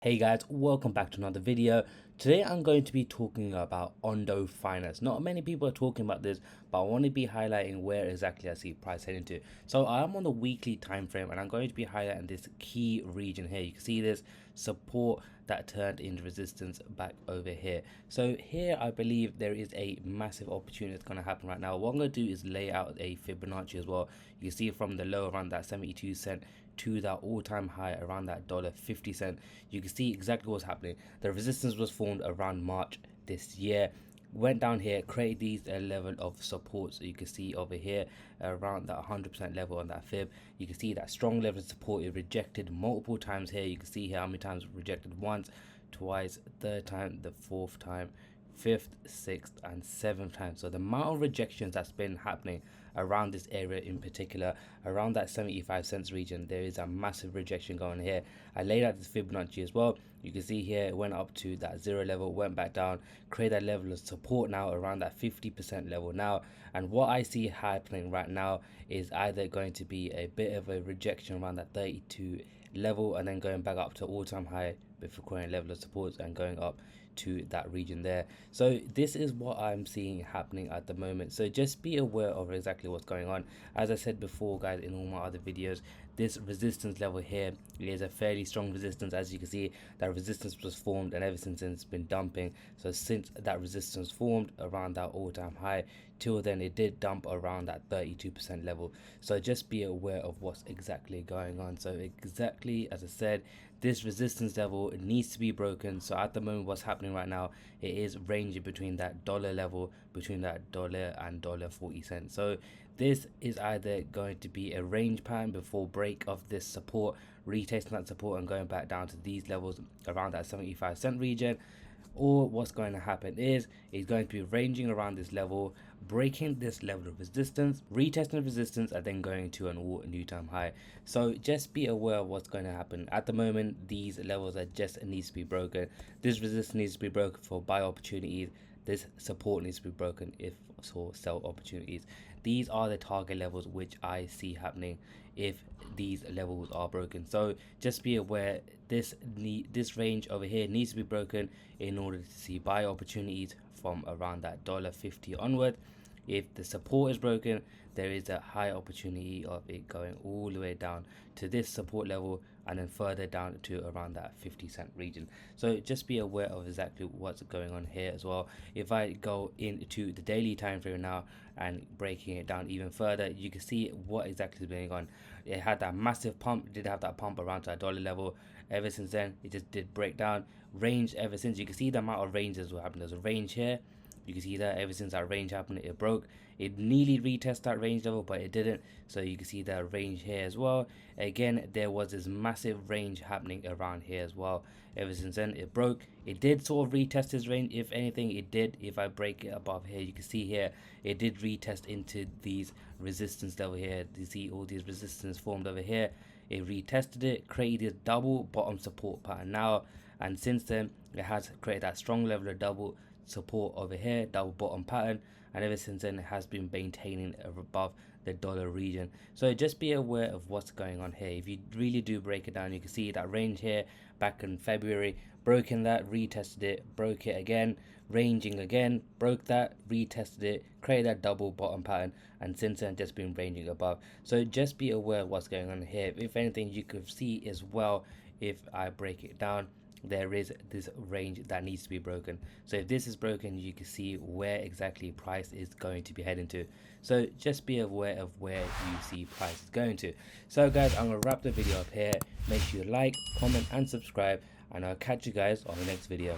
Hey guys, welcome back to another video. Today I'm going to be talking about Ondo Finance. Not many people are talking about this, but I want to be highlighting where exactly I see price heading to. So I am on the weekly time frame and I'm going to be highlighting this key region here. You can see this support that turned into resistance back over here. So here I believe there is a massive opportunity that's going to happen right now. What I'm going to do is lay out a Fibonacci as well. You can see from the low around that 72 cent to that all-time high around that $1.50. You can see exactly what's happening. The resistance was formed around March this year, went down here, created these level of support. So you can see over here around that 100% level on that fib. You can see that strong level of support. It rejected multiple times here. You can see here how many times rejected: once, twice, third time, the fourth time, fifth, sixth, and seventh time. So the amount of rejections that's been happening around this area, in particular around that 75 cents region, there is a massive rejection going here. I laid out this Fibonacci as well. You can see here it went up to that zero level, went back down, create that level of support now around that 50% level now. And what I see happening right now is either going to be a bit of a rejection around that 32 level and then going back up to all-time high before creating level of support and going up to that region there. So this is what I'm seeing happening at the moment. So just be aware of exactly what's going on. As I said before, guys, in all my other videos, this resistance level here is a fairly strong resistance. As you can see, that resistance was formed and ever since then it's been dumping. So since that resistance formed around that all-time high till then, it did dump around that 32% level. So just be aware of what's exactly going on. So exactly as I said, this resistance level needs to be broken. So at the moment, what's happening right now, it is ranging between that dollar level, between that dollar and $1.40. So this is either going to be a range pattern before break of this support, retesting that support and going back down to these levels around that 75 cent region, or what's going to happen is it's going to be ranging around this level, breaking this level of resistance, retesting the resistance, and then going to an all new time high. So just be aware of what's going to happen. At the moment, these levels are just needs to be broken. This resistance needs to be broken for buy opportunities. This support needs to be broken if for sell opportunities. These are the target levels which I see happening if these levels are broken. So just be aware this range over here needs to be broken in order to see buy opportunities from around that $1.50 onward. If the support is broken, there is a high opportunity of it going all the way down to this support level and then further down to around that 50 cent region. So just be aware of exactly what's going on here as well. If I go into the daily time frame now and breaking it down even further, you can see what exactly is going on. It had that massive pump, did have that pump around to that dollar level. Ever since then, it just did break down, range ever since. You can see the amount of ranges what happened. There's a range here. You can see that ever since that range happened, it broke. It nearly retested that range level, but it didn't. So you can see that range here as well. Again, there was this massive range happening around here as well. Ever since then, it broke. It did sort of retest this range. If anything, it did. If I break it above here, you can see here, it did retest into these resistance level here. You see all these resistance formed over here. It retested it, created a double bottom support pattern now, and since then it has created that strong level of double support over here, double bottom pattern, and ever since then it has been maintaining above the dollar region. So just be aware of what's going on here. If you really do break it down, you can see that range here back in February, broken that, retested it, broke it again, ranging again, broke that, retested it, created that double bottom pattern, and since then just been ranging above. So just be aware of what's going on here. If anything, you could see as well, if I break it down, there is this range that needs to be broken. So if this is broken, you can see where exactly price is going to be heading to. So just be aware of where you see price is going to. So guys, I'm going to wrap the video up here. Make sure you like, comment and subscribe, and I'll catch you guys on the next video.